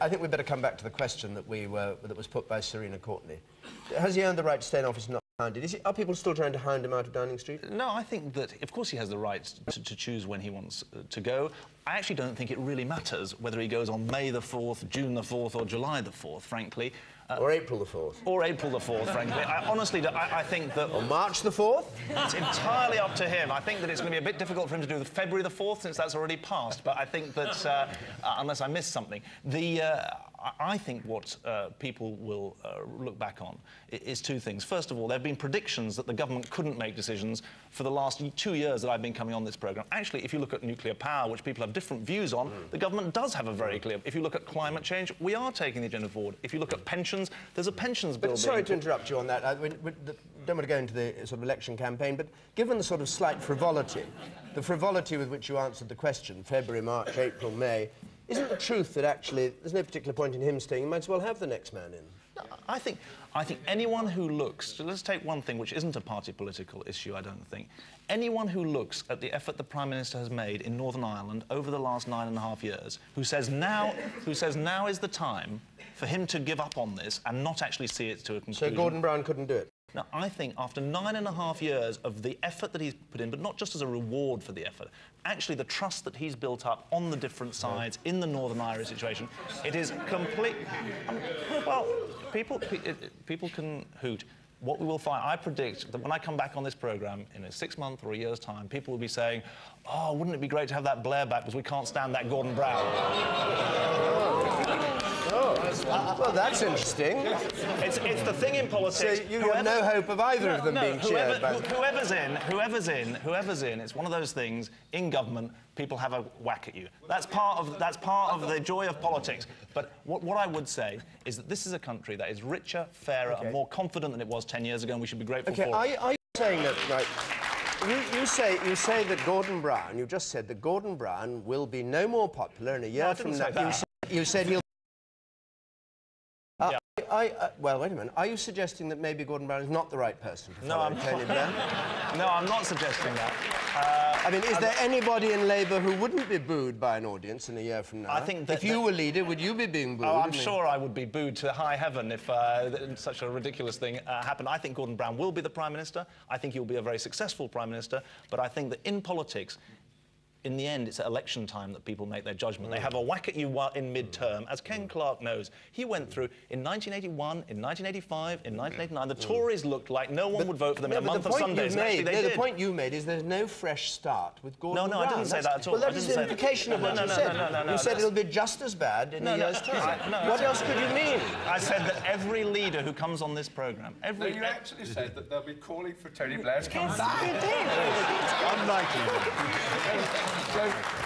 I think we'd better come back to the question that was put by Serena Courtenay. Has he earned the right to stay in office and not hounded? Are people still trying to hound him out of Downing Street? No, I think that, of course, he has the right to choose when he wants to go. I actually don't think it really matters whether he goes on May the 4th, June the 4th or July the 4th, frankly. Or April the 4th. Or April the 4th, frankly. I honestly, I think that... Or March the 4th? It's entirely up to him. I think that it's going to be a bit difficult for him to do the February the 4th, since that's already passed. But I think that, unless I missed something, I think what people will look back on is two things. First of all, there have been predictions that the government couldn't make decisions for the last 2 years that I've been coming on this programme. Actually, if you look at nuclear power, which people have different views on, the government does have a very clear... If you look at climate change, we are taking the agenda forward. If you look at pensions, there's a pensions bill... But sorry to interrupt you on that. I don't want to go into the sort of election campaign, but given the sort of slight frivolity, the frivolity with which you answered the question, February, March, April, May, isn't the truth that actually there's no particular point in him staying? You might as well have the next man in. No, I think anyone who looks... So let's take one thing which isn't a party political issue, I don't think. Anyone who looks at the effort the Prime Minister has made in Northern Ireland over the last 9.5 years, who says now is the time for him to give up on this and not actually see it to a conclusion... So Gordon Brown couldn't do it? Now, I think after 9.5 years of the effort that he's put in, but not just as a reward for the effort, actually the trust that he's built up on the different sides in the Northern Irish situation, it is complete... well, people can hoot. What we will find, I predict that when I come back on this programme in a 6 month or a year's time, people will be saying, oh, wouldn't it be great to have that Blair back because we can't stand that Gordon Brown. Well, that's interesting. It's the thing in politics... So you have no hope of either of them being chaired by... Whoever's in, it's one of those things, in government, people have a whack at you. That's part of the joy of politics. But what I would say is that this is a country that is richer, fairer and more confident than it was 10 years ago, and we should be grateful for it. Are you saying that, right, you say that Gordon Brown, you just said that Gordon Brown will be no more popular in a year from now. You said he'll... well, wait a minute. Are you suggesting that maybe Gordon Brown is not the right person to follow Tony Blair? No, I'm not suggesting that. I mean, is there anybody in Labour who wouldn't be booed by an audience in a year from now? I think that... If you were leader, would you be being booed? Oh, I'm sure I would be booed to high heaven if such a ridiculous thing happened. I think Gordon Brown will be the Prime Minister. I think he'll be a very successful Prime Minister. But I think that in politics... in the end, it's at election time that people make their judgment. They have a whack at you in mid-term. As Ken Clarke knows, he went through in 1981, in 1985, in 1989. The Tories looked like no one would vote for them in a month of Sundays. The point you made is there's no fresh start with Gordon Brown. No, I didn't say that at all. Well, that is the implication of what you said. You said it'll be just as bad in a year's time. What else could you mean? I said that every leader who comes on this programme... No, you actually said that they'll be calling for Tony Blair to come back. Yes, you did. Unlikely.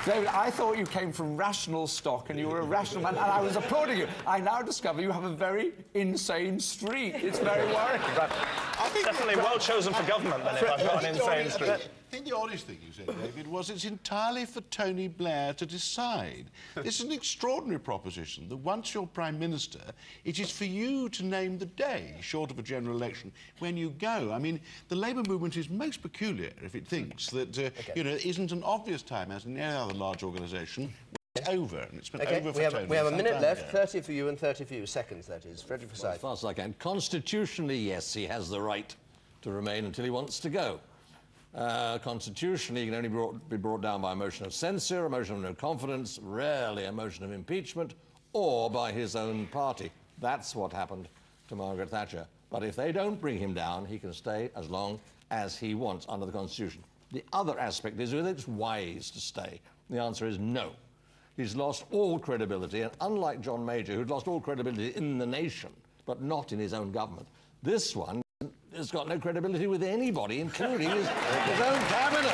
So I thought you came from rational stock and you were a rational man, and I was applauding you. I now discover you have a very insane streak. It's very worrying. I think definitely well chosen for government, then, if I've got an insane streak. I think the oddest thing you said, David, was it's entirely for Tony Blair to decide. This is an extraordinary proposition that once you're Prime Minister, it is for you to name the day, short of a general election, when you go. I mean, the Labour movement is most peculiar if it thinks that, you know, isn't an obvious time, as in any other large organisation, it's over, and it's been over for Tony. We have a minute left, 30 for you and 30 for you. Seconds, that is. Frederick Forsyth. As fast as I can. Constitutionally, yes, he has the right to remain until he wants to go. Constitutionally, he can only be brought down by a motion of censure, a motion of no confidence, rarely a motion of impeachment, or by his own party. That's what happened to Margaret Thatcher. But if they don't bring him down, he can stay as long as he wants under the Constitution. The other aspect is whether it's wise to stay. The answer is no. He's lost all credibility, and unlike John Major, who'd lost all credibility in the nation, but not in his own government, this one has got no credibility with anybody, including his own cabinet.